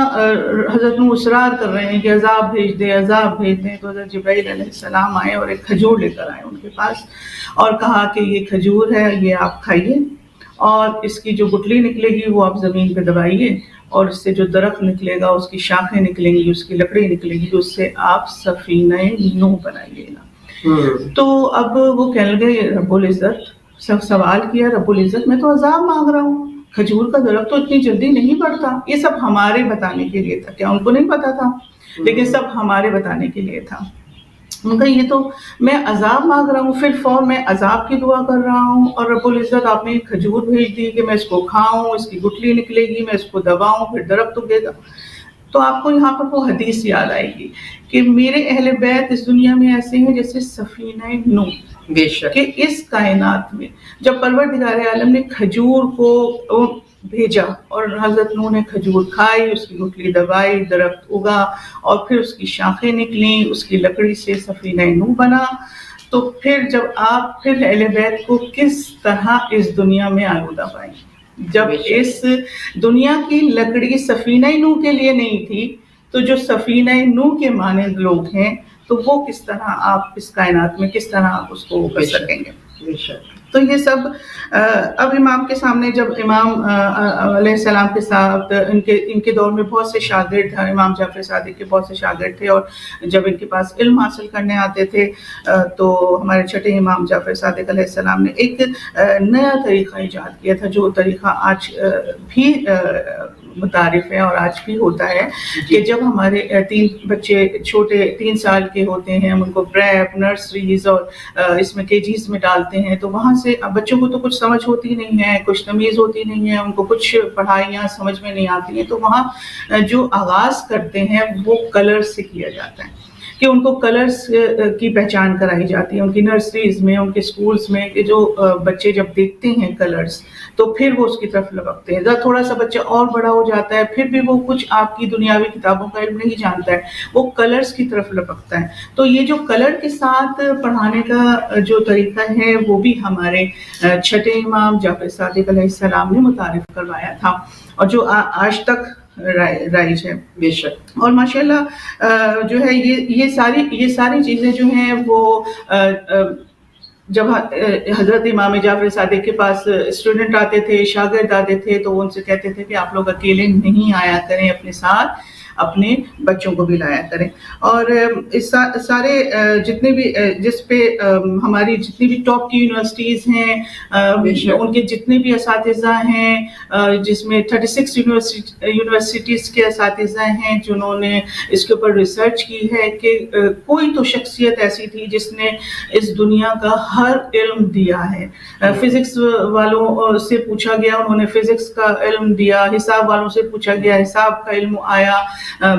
حضرت نوح اصرار کر رہے ہیں کہ عذاب بھیج دیں، عذاب بھیج دیں. تو حضرت جبرائیل علیہ السلام آئے اور ایک کھجور لے کر آئے ان کے پاس، اور کہا کہ یہ کھجور ہے، یہ آپ کھائیے، اور اس کی جو گٹلی نکلے گی وہ آپ زمین پہ دبائیے، اور اس سے جو درخت نکلے گا، اس کی شاخیں نکلیں گی، اس کی لکڑی نکلے گی، اس سے آپ سفینہ نوح بنائیے گا. تو اب وہ کہنے لگے رب العزت، سب سوال کیا رب العزت میں تو عذاب مانگ رہا ہوں، کھجور کا درخت تو اتنی جلدی نہیں بڑھتا. یہ سب ہمارے بتانے کے لیے تھا. کیا ان کو نہیں پتا تھا؟ لیکن سب ہمارے بتانے کے لیے تھا. ان کا یہ تو میں عذاب مانگ رہا ہوں, پھر فور میں عذاب کی دعا کر رہا ہوں, اور رب العزت آپ نے کھجور بھیج دی کہ میں اس کو کھاؤں, اس کی گٹلی نکلے گی, میں اس کو دباؤں, پھر درخت اگے گا. تو آپ کو یہاں پر وہ حدیث یاد آئے گی کہ میرے اہل بیت اس دنیا میں ایسے ہیں جیسے سفینہ نوح. بے شک کہ اس کائنات میں جب پروردگار عالم نے کھجور کو بھیجا اور حضرت نوح نے کھجور کھائی, اس کی گٹلی دبائی, درخت اگا, اور پھر اس کی شاخیں نکلیں, اس کی لکڑی سے سفینہ نوح بنا. تو پھر جب آپ پھر اہل بیت کو کس طرح اس دنیا میں آلودہ پائیں, جب اس دنیا کی لکڑی سفینہ نوح کے لیے نہیں تھی, تو جو سفینہ نوح کے مانند لوگ ہیں تو وہ کس طرح آپ اس کائنات میں کس طرح آپ اس کو کر سکیں گے. تو یہ سب اب امام کے سامنے, جب امام علیہ السلام کے ساتھ ان کے دور میں بہت سے شاگرد تھے, امام جعفر صادق کے بہت سے شاگرد تھے, اور جب ان کے پاس علم حاصل کرنے آتے تھے تو ہمارے چھٹے امام جعفر صادق علیہ السلام نے ایک نیا طریقہ ایجاد کیا تھا, جو طریقہ آج بھی متعارف ہے اور آج بھی ہوتا ہے, کہ جب ہمارے 3 بچے چھوٹے 3 سال کے ہوتے ہیں, ہم ان کو پریپ, نرسریز اور اس میں KGs میں ڈالتے ہیں, تو وہاں سے بچوں کو تو کچھ سمجھ ہوتی نہیں ہے, کچھ تمیز ہوتی نہیں ہے, ان کو کچھ پڑھائیاں سمجھ میں نہیں آتی ہیں. تو وہاں جو آغاز کرتے ہیں وہ کلر سے کیا جاتا ہے, کہ ان کو کلرز کی پہچان کرائی جاتی ہے ان کی نرسریز میں, ان کے سکولز میں, کہ جو بچے جب دیکھتے ہیں کلرز تو پھر وہ اس کی طرف لپکتے ہیں. تھوڑا سا بچہ اور بڑا ہو جاتا ہے, پھر بھی وہ کچھ آپ کی دنیاوی کتابوں کا علم نہیں جانتا ہے, وہ کلرز کی طرف لپکتا ہے. تو یہ جو کلر کے ساتھ پڑھانے کا جو طریقہ ہے وہ بھی ہمارے چھٹے امام جعفر صادق علیہ السلام نے متعارف کروایا تھا, اور جو آج تک رائج ہے. بے شک. اور ماشاءاللہ جو ہے یہ ساری چیزیں جو ہیں وہ جب حضرت امام جعفر صادق کے پاس اسٹوڈنٹ آتے تھے, شاگرد آتے تھے, تو وہ ان سے کہتے تھے کہ آپ لوگ اکیلے نہیں آیا کریں, اپنے ساتھ اپنے بچوں کو بھی لایا کریں. اور سارے جتنے بھی جس پہ ہماری جتنی بھی ٹاپ کی یونیورسٹیز ہیں, ان کے جتنے بھی اساتذہ ہیں, جس میں 36 یونیورسٹیز کے اساتذہ ہیں جنہوں نے اس کے اوپر ریسرچ کی ہے, کہ کوئی تو شخصیت ایسی تھی جس نے اس دنیا کا ہر علم دیا ہے. فزکس والوں سے پوچھا گیا, انہوں نے فزکس کا علم دیا, حساب والوں سے پوچھا گیا, حساب کا علم آیا,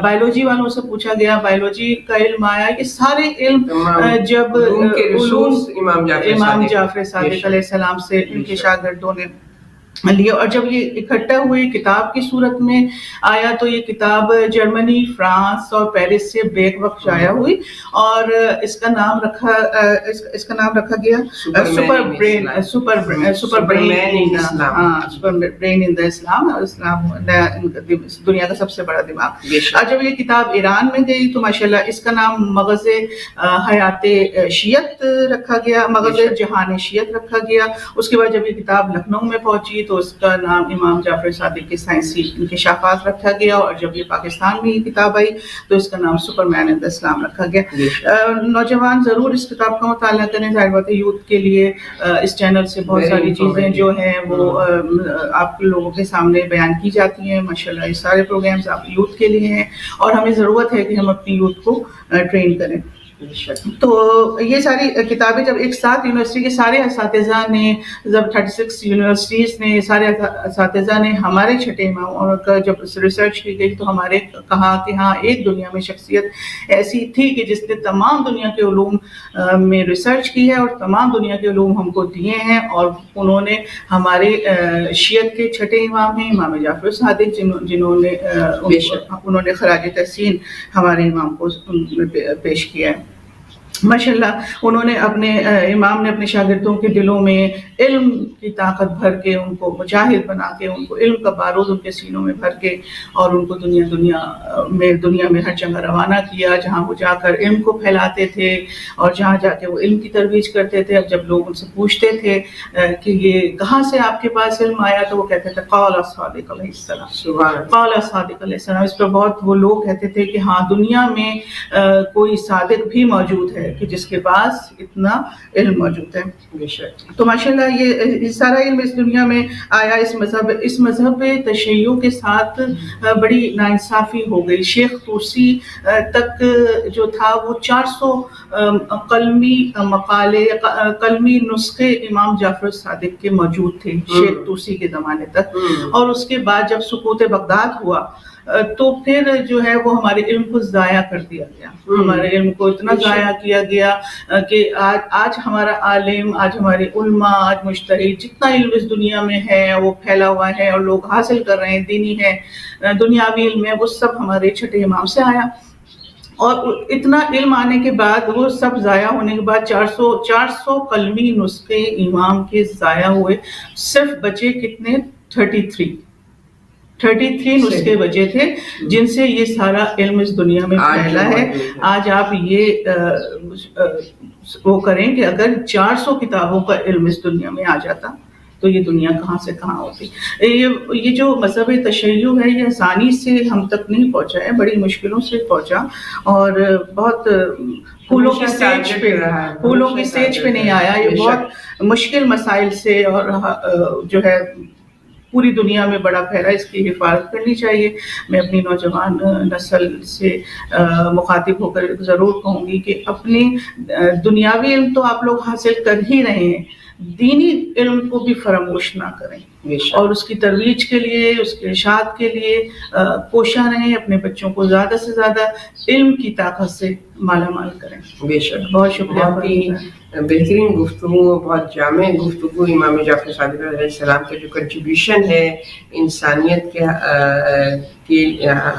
بایولوجی والوں سے پوچھا گیا, بایولوجی کا علم آیا. یہ سارے علم جب امام جعفر صادق علیہ السلام سے ان کے شاگردوں نے لیا, اور جب یہ اکٹھا ہوئی کتاب کی صورت میں آیا, تو یہ کتاب جرمنی, فرانس اور پیرس سے بیک وقت شائع ہوئی, اور اس کا نام رکھا گیا سپر برین ان دا اسلام, اور اسلام دنیا کا سب سے بڑا دماغ. اور جب یہ کتاب ایران میں گئی تو ماشاءاللہ اس کا نام مغز حیات شیعت رکھا گیا, مغز جہان شیعت رکھا گیا. اس کے بعد جب یہ کتاب لکھنؤ میں پہنچی تو اس کا نام امام جعفر صادق کے سائنسی انکشافات رکھا گیا, اور جب یہ پاکستان میں یہ کتاب آئی تو اس کا نام سپر مین ان دا اسلام رکھا گیا. نوجوان ضرور اس کتاب کا مطالعہ کریں, ظاہر بات ہے یوتھ کے لیے اس چینل سے بہت ساری چیزیں جو ہیں وہ آپ لوگوں کے سامنے بیان کی جاتی ہیں. ماشاءاللہ یہ سارے پروگرامز آپ یوتھ کے لیے ہیں, اور ہمیں ضرورت ہے کہ ہم اپنی یوتھ کو ٹرین کریں. تو یہ ساری کتابیں جب ایک ساتھ یونیورسٹی کے سارے اساتذہ نے, جب 36 یونیورسٹیز نے, سارے اساتذہ نے ہمارے چھٹے امام کا جب ریسرچ کی گئی تو ہمارے کہا کہ ہاں ایک دنیا میں شخصیت ایسی تھی کہ جس نے تمام دنیا کے علوم میں ریسرچ کی ہے, اور تمام دنیا کے علوم ہم کو دیے ہیں, اور انہوں نے ہمارے شیعت کے چھٹے امام ہیں امام جعفر صادق, انہوں نے خراج تحسین ہمارے امام کو پیش کیا ہے. ماشاءاللہ انہوں نے امام نے اپنے شاگردوں کے دلوں میں علم کی طاقت بھر کے, ان کو مجاہد بنا کے, ان کو علم کا بارود ان کے سینوں میں بھر کے, اور ان کو دنیا میں ہر جگہ روانہ کیا, جہاں وہ جا کر علم کو پھیلاتے تھے, اور جہاں جا کے وہ علم کی ترویج کرتے تھے. اب جب لوگ ان سے پوچھتے تھے کہ یہ کہاں سے آپ کے پاس علم آیا, تو وہ کہتے تھے قال صادق علیہ السلام, قال صادق علیہ السلام. اس پر بہت وہ لوگ کہتے تھے کہ ہاں دنیا میں کوئی صادق بھی موجود ہے, کہ جس کے پاس اتنا علم موجود ہے. بے شک. تو ماشاءاللہ یہ سارا علم اس دنیا میں آیا اس مذہب تشیع کے ساتھ بڑی ناانصافی ہو گئی. شیخ طوسی تک جو تھا وہ 400 قلمی مقالے قلمی نسخے امام جعفر صادق کے موجود تھے شیخ طوسی کے زمانے تک. اور اس کے بعد جب سقوط بغداد ہوا تو پھر جو ہے وہ ہمارے علم کو ضائع کر دیا گیا. ہمارے علم کو اتنا ضائع کیا گیا کہ آج ہمارا عالم، آج ہمارے علماء، آج مجتہد، جتنا علم اس دنیا میں ہے وہ پھیلا ہوا ہے اور لوگ حاصل کر رہے ہیں، دینی ہے، دنیاوی علم ہے، وہ سب ہمارے چھٹے امام سے آیا. اور اتنا علم آنے کے بعد وہ سب ضائع ہونے کے بعد 400 قلمی نسخے امام کے ضائع ہوئے. صرف بچے کتنے؟ 33 نسخے بچے تھے جن سے یہ سارا علم اس دنیا میں پھیلا ہے. آج آپ یہ وہ کریں کہ اگر 400 کتابوں کا علم اس دنیا میں آ جاتا تو یہ دنیا کہاں سے کہاں ہوتی. یہ جو مذہب تشیع ہے یہ آسانی سے ہم تک نہیں پہنچا ہے، بڑی مشکلوں سے پہنچا اور بہت پھولوں کی سیج پہ نہیں آیا. یہ بہت مشکل مسائل سے اور جو ہے پوری دنیا میں بڑا پھیلا. اس کی حفاظت کرنی چاہیے. میں اپنی نوجوان نسل سے مخاطب ہو کر ضرور کہوں گی کہ اپنی دنیاوی علم تو آپ لوگ حاصل کر ہی رہے ہیں، دینی علم کو بھی فراموش نہ کریں اور اس کی ترویج کے لیے، اس کے ارشاد کے لیے کوشاں رہیں. اپنے بچوں کو زیادہ سے زیادہ علم کی طاقت سے مالا مال کریں. بے شک. بہت شکریہ. بہت ہی بہترین گفتگو، بہت جامع گفتگو. امام جعفر صادق علیہ السلام کا جو کنٹریبیوشن ہے انسانیت کے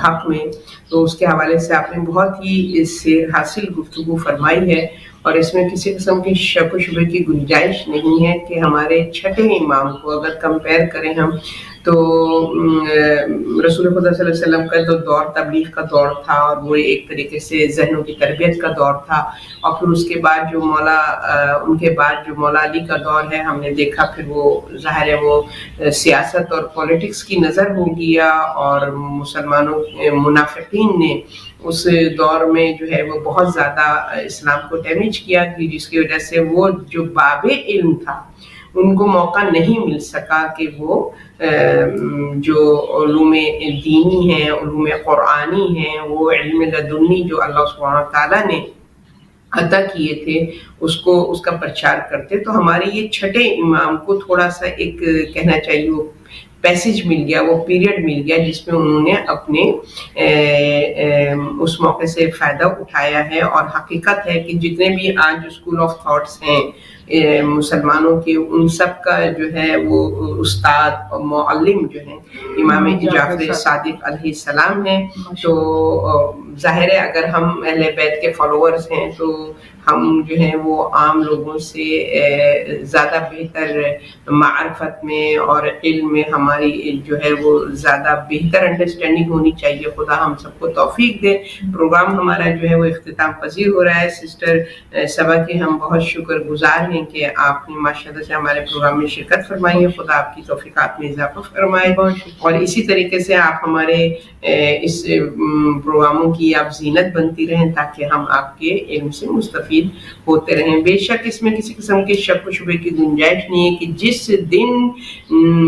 حق میں، تو اس کے حوالے سے آپ نے بہت ہی سیر حاصل گفتگو فرمائی ہے. اور اس میں کسی قسم کی شک و شبہ کی گنجائش نہیں ہے کہ ہمارے چھٹے امام کو اگر کمپیئر کریں ہم تو رسول خدا صلی اللہ علیہ وسلم کا تو دور تبلیغ کا دور تھا اور وہ ایک طریقے سے ذہنوں کی تربیت کا دور تھا. اور پھر اس کے بعد جو ان کے بعد جو مولا علی کا دور ہے ہم نے دیکھا پھر وہ ظاہر ہے وہ سیاست اور پولیٹکس کی نظر ہو گیا اور مسلمانوں منافقین نے اس دور میں جو ہے وہ بہت زیادہ اسلام کو ڈیمیج کیا جس کی وجہ سے وہ جو باب علم تھا ان کو موقع نہیں مل سکا کہ وہ جو علوم دینی ہیں، علوم قرآنی ہیں، وہ علم لدنی جو اللہ سبحانہ تعالیٰ نے عطا کیے تھے اس کا پرچار کرتے. تو ہمارے یہ چھٹے امام کو تھوڑا سا ایک کہنا چاہیے وہ پیسج مل گیا، وہ پیریڈ مل گیا جس میں انہوں نے اپنے اس موقع سے فائدہ اٹھایا ہے. اور حقیقت ہے کہ جتنے بھی آج اسکول آف تھاٹس ہیں مسلمانوں کے، ان سب کا جو ہے وہ استاد اور معلم جو ہیں امام جعفر صادق علیہ السلام ہیں. تو ظاہر ہے اگر ہم اہل بیت کے فالوورز ہیں تو ہم جو ہیں وہ عام لوگوں سے زیادہ بہتر معرفت میں اور علم میں ہماری جو ہے وہ زیادہ بہتر انڈرسٹینڈنگ ہونی چاہیے. خدا ہم سب کو توفیق دے. پروگرام ہمارا جو ہے وہ اختتام پذیر ہو رہا ہے. سسٹر صبا کے ہم بہت شکر گزار ہیں کہ آپ نے ماشاءاللہ سے ہمارے پروگرام میں شرکت فرمائی ہے. خدا آپ کی توفیقات میں اضافہ فرمائے اور اسی طریقے سے آپ ہمارے اس پروگراموں کی آپ زینت بنتی رہیں تاکہ ہم آپ کے علم سے مستفید ہوتے رہیں. بے شک اس میں کسی قسم کے شک و شبے کی گنجائش نہیں ہے کہ جس دن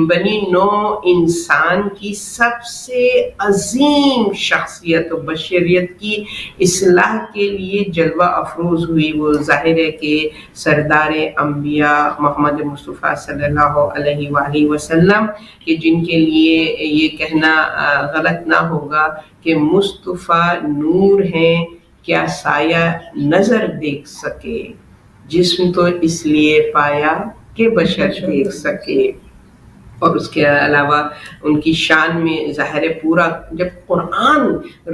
بنی نو انسان کی سب سے عظیم شخصیت و بشریت کی اصلاح کے لیے جلوہ افروز ہوئی، وہ ظاہر ہے کہ سردار انبیاء محمد مصطفیٰ صلی اللہ علیہ وآلہ وسلم کہ جن کے لیے یہ کہنا غلط نہ ہوگا کہ مصطفیٰ نور ہیں کیا سایہ نظر دیکھ سکے، جسم تو اس لیے پایا کہ بشر دیکھ سکے. اور اس کے علاوہ ان کی شان میں ظاہر پورا جب قرآن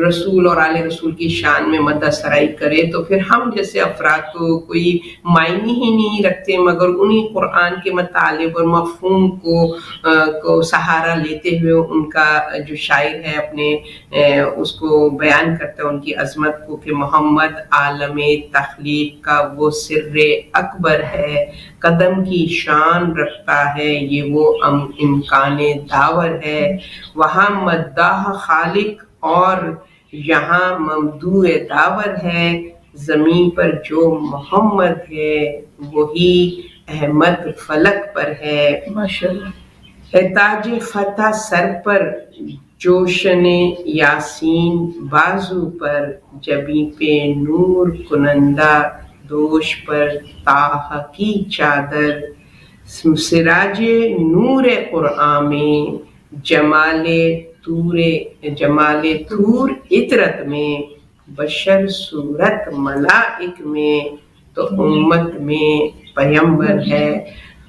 رسول اور آل رسول کی شان میں مدح سرائی کرے تو پھر ہم جیسے افراد تو کوئی معنی ہی نہیں رکھتے مگر انہی قرآن کے مطالب اور مفہوم کو سہارا لیتے ہوئے ان کا جو شاعر ہے اپنے اس کو بیان کرتا ہے ان کی عظمت کو کہ محمد عالم تخلیق کا وہ سر اکبر ہے، قدم کی شان رکھتا ہے یہ وہ امکان داور ہے، وہاں مداح خالق اور یہاں ممدوح داور ہے، زمین پر جو محمد ہے وہی احمد فلک پر ہے. ماشاءاللہ. تاج فتح سر پر، جوشن یاسین بازو پر، جبیں پہ نور کنندہ دوش پر طٰہٰ کی چادر. سراج نور قرآن میں، جمال طور عطرت میں، بشر صورت ملائک میں، تو امت میں پیمبر ہے.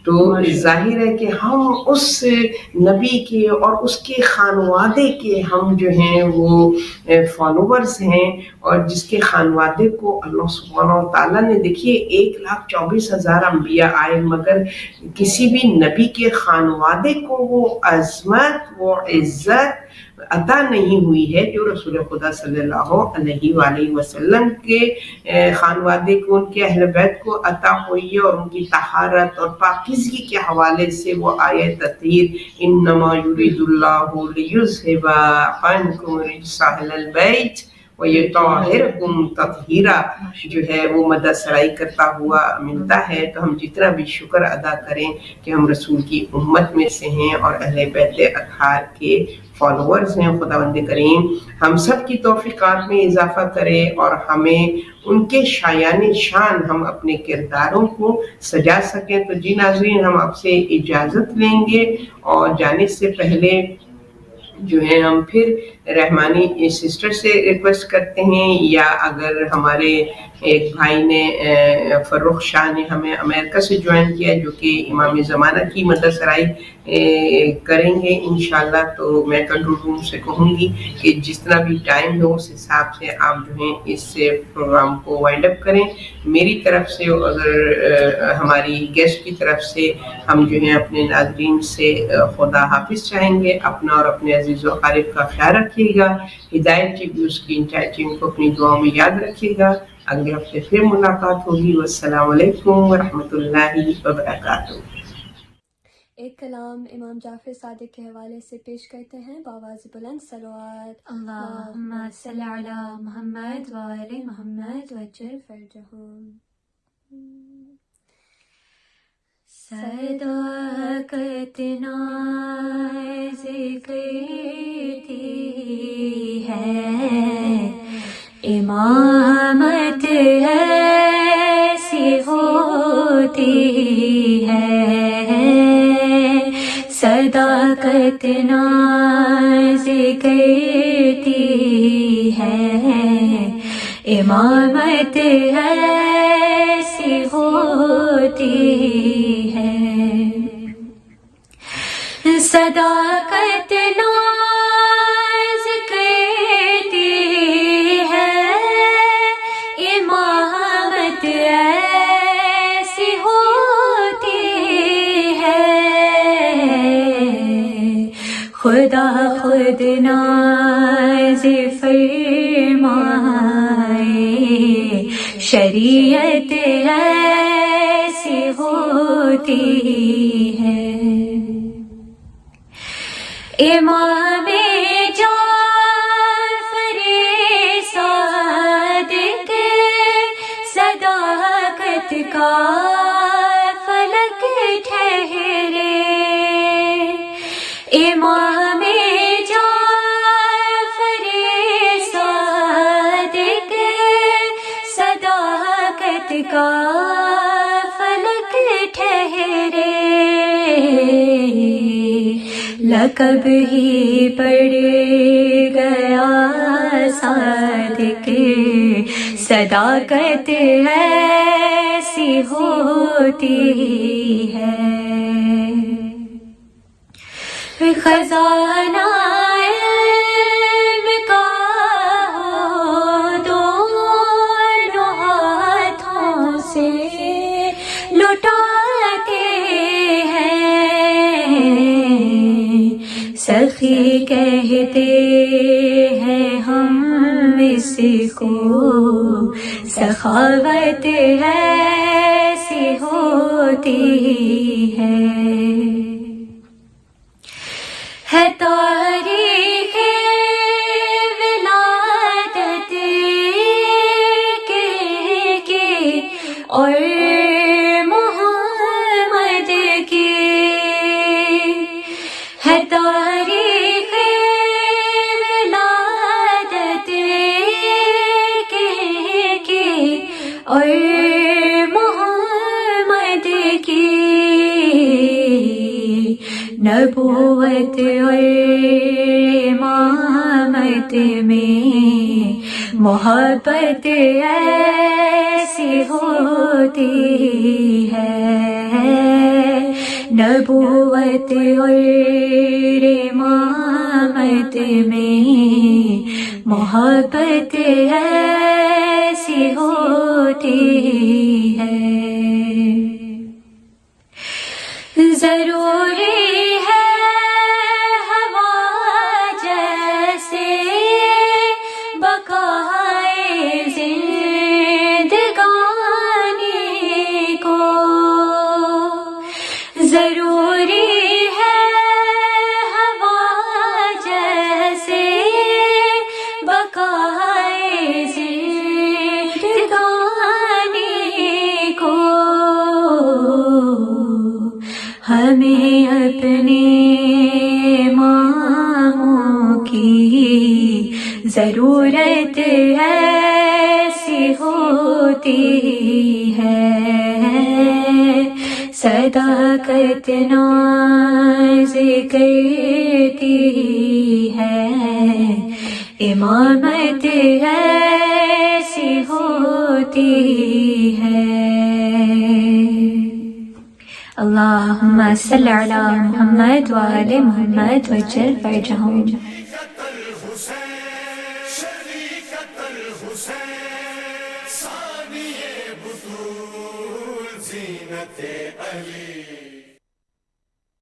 تو ظاہر ہے کہ ہم اس نبی کے اور اس کے خانوادے کے ہم جو ہیں وہ فالوورز ہیں، اور جس کے خانوادے کو اللہ سبحانہ و تعالیٰ نے، دیکھیے 1,24,000 انبیاء آئے مگر کسی بھی نبی کے خانوادے کو وہ عظمت وہ عزت عطا نہیں ہوئی ہے جو رسول خدا صلی اللہ علیہ وآلہ وسلم کے خانوادے کو، ان کے اہل بیت کو عطا ہوئی ہے. اور ان کی طہارت اور پاکیزگی کے حوالے سے وہ آیت تطہیر انما یرید اللہ لیذھب عنکم الرجس اہل البیت ویطہرکم تطہیرا جو ہے وہ مدح سرائی کرتا ہوا ملتا ہے. تو ہم جتنا بھی شکر ادا کریں کہ ہم رسول کی امت میں سے ہیں اور اہل بیت اطہار کے فالوورز ہیں. خداوند کریم ہم سب کی توفیقات میں اضافہ کرے اور ہمیں ان کے شایان شان ہم اپنے کرداروں کو سجا سکیں. تو جی ناظرین، ہم آپ سے اجازت لیں گے اور جانے سے پہلے جو ہے ہم پھر رحمانی سسٹر سے ریکویسٹ کرتے ہیں، یا اگر ہمارے ایک بھائی نے فروخ شاہ نے ہمیں امریکہ سے جوائن کیا جو کہ امام زمانہ کی مدح سرائی کریں گے انشاءاللہ، تو میں کنٹرول روم سے کہوں گی کہ جتنا بھی ٹائم ہے اس حساب سے آپ جو ہیں اس پروگرام کو وائنڈ اپ کریں. میری طرف سے اگر ہماری گیسٹ کی طرف سے ہم جو ہیں اپنے ناظرین سے خدا حافظ چاہیں گے. اپنا اور اپنے عزیز و اقارب کا خیال رکھیے گا. ہدایت جی بھی اس کی انٹائر ٹیم کو اپنی دعاؤں میں یاد رکھیے گا. اگلے ہفتے پھر ملاقات ہوگی. والسلام علیکم ورحمۃ اللہ وبرکاتہ. ایک کلام امام جعفر صادق کے حوالے سے پیش کرتے ہیں بآواز بلند صلوات. اللہم صل علی محمد وآل محمد وجل فرجہم. صداقت ناز کرتی ہے، امامت ایسی ہوتی ہے. صداقت ناز کرتی ہے، امامت ایسی ہوتی ہے. صداقت ناز کرتی ہے، امامت ایسی ہوتی ہے. خدا خود ناز فرمائے، شریعت ایسی ہوتی ہے. امام جعفر صادق صداقت کا فلک ٹھہرے. امام جعفر صادق صداقت کا فلک ٹھہرے. لقب ہی پڑ گیا صادق، صداقت ایسی ہوتی ہے. خزانہ علم کا ہو دونوں ہاتھوں سے لٹاتے ہیں. سخی کہتے ہیں ہم اس کو، سخاوت ایسی ہوتی ہے. ہے تاریخ ولادت کے نبوت اور امامت میں محبت ایسی ہوتی ہے، نبوت اور امامت میں محبت ایسی ہوتی ہے، ضروری ہے ہوا جیسے بقائے زندگانی کو، ضروری ہے ہوا جیسے بقائے زندگانی کو، ہمیں اپنے اماموں کی ضرورت ایسی ہوتی ہے، صداقت ناز کرتی ہے، امامت ایسی ہوتی ہے۔ اللہم صلی علی محمد وآل محمد وجل فرجہم۔ شریکت الحسین ثانی بطول زینت علی